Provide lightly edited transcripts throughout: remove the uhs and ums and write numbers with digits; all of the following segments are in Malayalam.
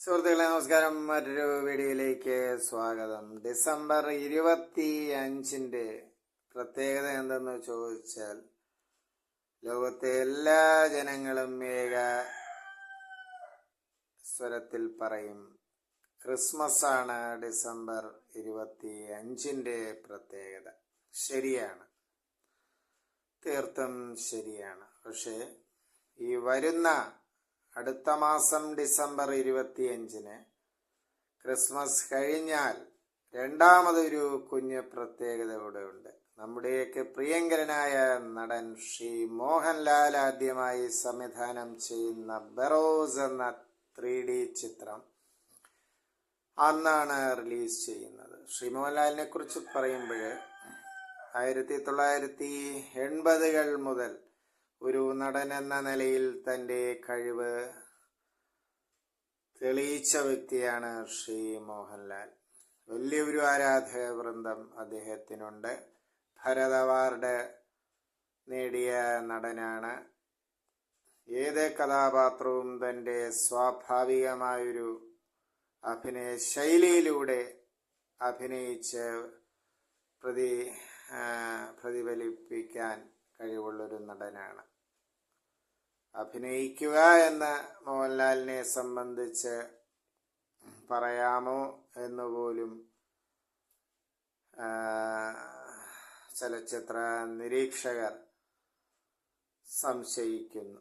സുഹൃത്തുക്കളെ നമസ്കാരം. മറ്റൊരു വീഡിയോയിലേക്ക് സ്വാഗതം. ഡിസംബർ 25 പ്രത്യേകത എന്തെന്ന് ചോദിച്ചാൽ, ലോകത്തെ എല്ലാ ജനങ്ങളും ഏക സ്വരത്തിൽ പറയും, ക്രിസ്മസ് ആണ് ഡിസംബർ 25 പ്രത്യേകത. ശരിയാണ്, തീർത്തും ശരിയാണ്. പക്ഷേ ഈ വരുന്ന അടുത്ത മാസം ഡിസംബർ 25 ക്രിസ്മസ് കഴിഞ്ഞാൽ രണ്ടാമതൊരു കുഞ്ഞ് പ്രത്യേകത കൂടെ ഉണ്ട്. നമ്മുടെയൊക്കെ പ്രിയങ്കരനായ നടൻ ശ്രീ മോഹൻലാൽ ആദ്യമായി സംവിധാനം ചെയ്യുന്ന ബറോസ് എന്ന 3D ചിത്രം അന്നാണ് റിലീസ് ചെയ്യുന്നത്. ശ്രീ മോഹൻലാലിനെ കുറിച്ച് പറയുമ്പോൾ 1980-കൾ മുതൽ ഒരു നടൻ എന്ന നിലയിൽ തൻ്റെ കഴിവ് തെളിയിച്ച വ്യക്തിയാണ് ശ്രീ മോഹൻലാൽ. വലിയൊരു ആരാധക വൃന്ദം അദ്ദേഹത്തിനുണ്ട്. ഭരത് അവാർഡ് നേടിയ നടനാണ്. ഏത് കഥാപാത്രവും തൻ്റെ സ്വാഭാവികമായൊരു അഭിനയ ശൈലിയിലൂടെ അഭിനയിച്ച് പ്രതിഫലിപ്പിക്കാൻ കഴിവുള്ളൊരു നടനാണ്. അഭിനയിക്കുക എന്ന മോഹൻലാലിനെ സംബന്ധിച്ച് പറയാമോ എന്നുപോലും ചലച്ചിത്ര നിരീക്ഷകർ സംശയിക്കുന്നു.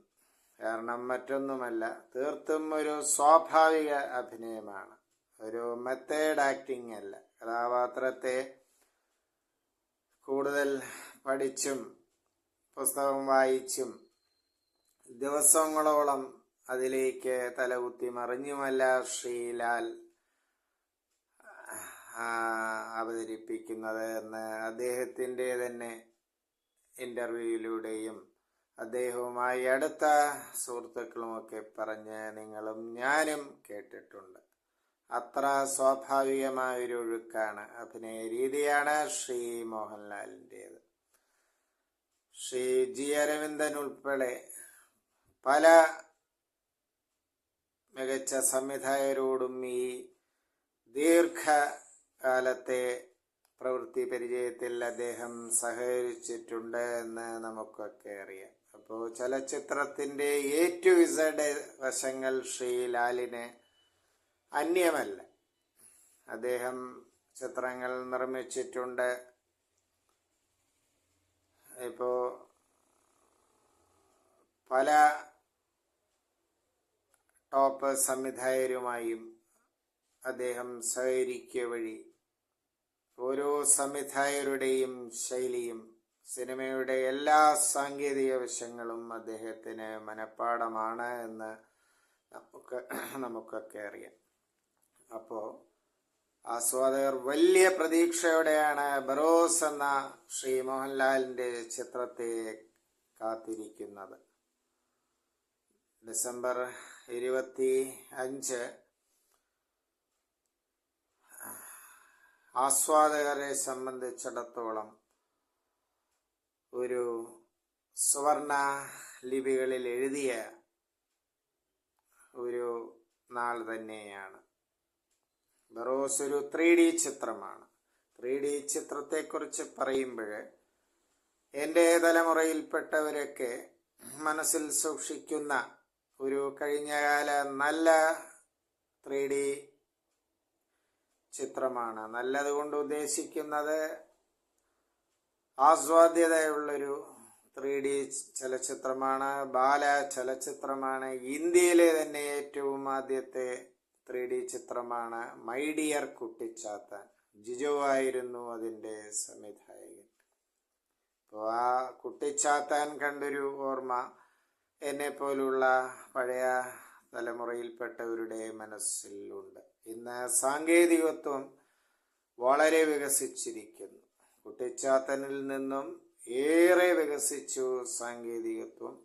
കാരണം മറ്റൊന്നുമല്ല, തീർത്തും ഒരു സ്വാഭാവിക അഭിനയമാണ്, ഒരു മെത്തേഡ് ആക്ടിംഗ് അല്ല. കഥാപാത്രത്തെ കൂടുതൽ പഠിച്ചും പുസ്തകം വായിച്ചും ദിവസങ്ങളോളം അതിലേക്ക് തലകുത്തി മറിഞ്ഞുമല്ല ശ്രീലാൽ അവതരിപ്പിക്കുന്നത് എന്ന് അദ്ദേഹത്തിൻ്റെ തന്നെ ഇൻ്റർവ്യൂയിലൂടെയും അദ്ദേഹവുമായി അടുത്ത സുഹൃത്തുക്കളുമൊക്കെ പറഞ്ഞ് നിങ്ങളും ഞാനും കേട്ടിട്ടുണ്ട്. അത്ര സ്വാഭാവികമായൊരു ഒഴുക്കാണ്, അഭിനയ രീതിയാണ് ശ്രീ മോഹൻലാലിൻ്റേത്. ശ്രീ ജി അരവിന്ദൻ ഉൾപ്പെടെ പല മികച്ച സംവിധായകരോടും ഈ ദീർഘകാലത്തെ പ്രവൃത്തി പരിചയത്തിൽ അദ്ദേഹം സഹകരിച്ചിട്ടുണ്ട് എന്ന് നമുക്കൊക്കെ അറിയാം. അപ്പോൾ ചലച്ചിത്രത്തിൻ്റെ A to Z വശങ്ങൾ ശ്രീലാലിന് അന്യമല്ല. അദ്ദേഹം ചിത്രങ്ങൾ നിർമ്മിച്ചിട്ടുണ്ട്. ഇപ്പോൾ പല ടോപ്പ് സംവിധായകരുമായും അദ്ദേഹം സഹകരിക്കുക വഴി ഓരോ സംവിധായകരുടെയും ശൈലിയും സിനിമയുടെ എല്ലാ സാങ്കേതിക വശങ്ങളും അദ്ദേഹത്തിന് മനഃപ്പാടമാണ് എന്ന് നമുക്കൊക്കെ അറിയാം. അപ്പോൾ ആസ്വാദകർ വലിയ പ്രതീക്ഷയോടെയാണ് ബറോസ് എന്ന ശ്രീ മോഹൻലാലിൻ്റെ ചിത്രത്തെ കാത്തിരിക്കുന്നത്. ഡിസംബർ 25 ആസ്വാദകരെ സംബന്ധിച്ചിടത്തോളം ഒരു സുവർണ ലിപികളിൽ എഴുതിയ ഒരു നാൾ തന്നെയാണ്. ബറോസ് ഒരു 3D ചിത്രമാണ്. 3D ചിത്രത്തെക്കുറിച്ച് പറയുമ്പോൾ എൻ്റെ തലമുറയിൽപ്പെട്ടവരൊക്കെ മനസ്സിൽ സൂക്ഷിക്കുന്ന ഒരു കഴിഞ്ഞകാല നല്ല 3D ചിത്രമാണ്. നല്ലതുകൊണ്ട് ഉദ്ദേശിക്കുന്നത് ആസ്വാദ്യതയുള്ളൊരു 3D ചലച്ചിത്രമാണ്, ബാല ചലച്ചിത്രമാണ്. ഇന്ത്യയിലെ തന്നെ ഏറ്റവും ആദ്യത്തെ 3D ചിത്രമാണ് മൈ ഡിയർ കുട്ടിച്ചാത്താൻ. ജിജോ ആയിരുന്നു അതിൻ്റെ സംവിധായകൻ. അപ്പോൾ ആ കുട്ടിച്ചാത്താൻ കണ്ടൊരു ഓർമ്മ എന്നെപ്പോലുള്ള പഴയ തലമുറയിൽപ്പെട്ടവരുടെ മനസ്സിലുണ്ട്. ഇന്ന് സാങ്കേതികത്വം വളരെ വികസിച്ചിരിക്കുന്നു. കുട്ടിച്ചാത്തനിൽ നിന്നും ഏറെ വികസിച്ചു സാങ്കേതികത്വം.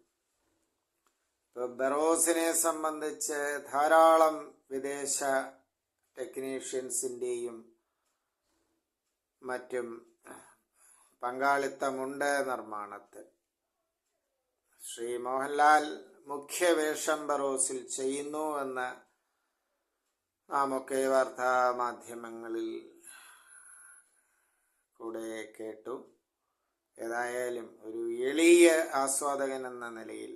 ഇപ്പോൾ ബറോസിനെ സംബന്ധിച്ച് ധാരാളം വിദേശ ടെക്നീഷ്യൻസിൻ്റെയും മറ്റും പങ്കാളിത്തമുണ്ട് നിർമ്മാണത്തിൽ. ശ്രീ മോഹൻലാൽ മുഖ്യവേഷം ബറോസിൽ ചെയ്യുന്നു എന്ന് നാം ഒക്കെ വാർത്താ മാധ്യമങ്ങളിൽ കൂടെ കേട്ടു. ഏതായാലും ഒരു എളിയ ആസ്വാദകൻ എന്ന നിലയിൽ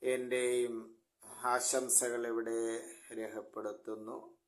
എൻ്റെയും ആശംസകൾ ഇവിടെ രേഖപ്പെടുത്തുന്നു.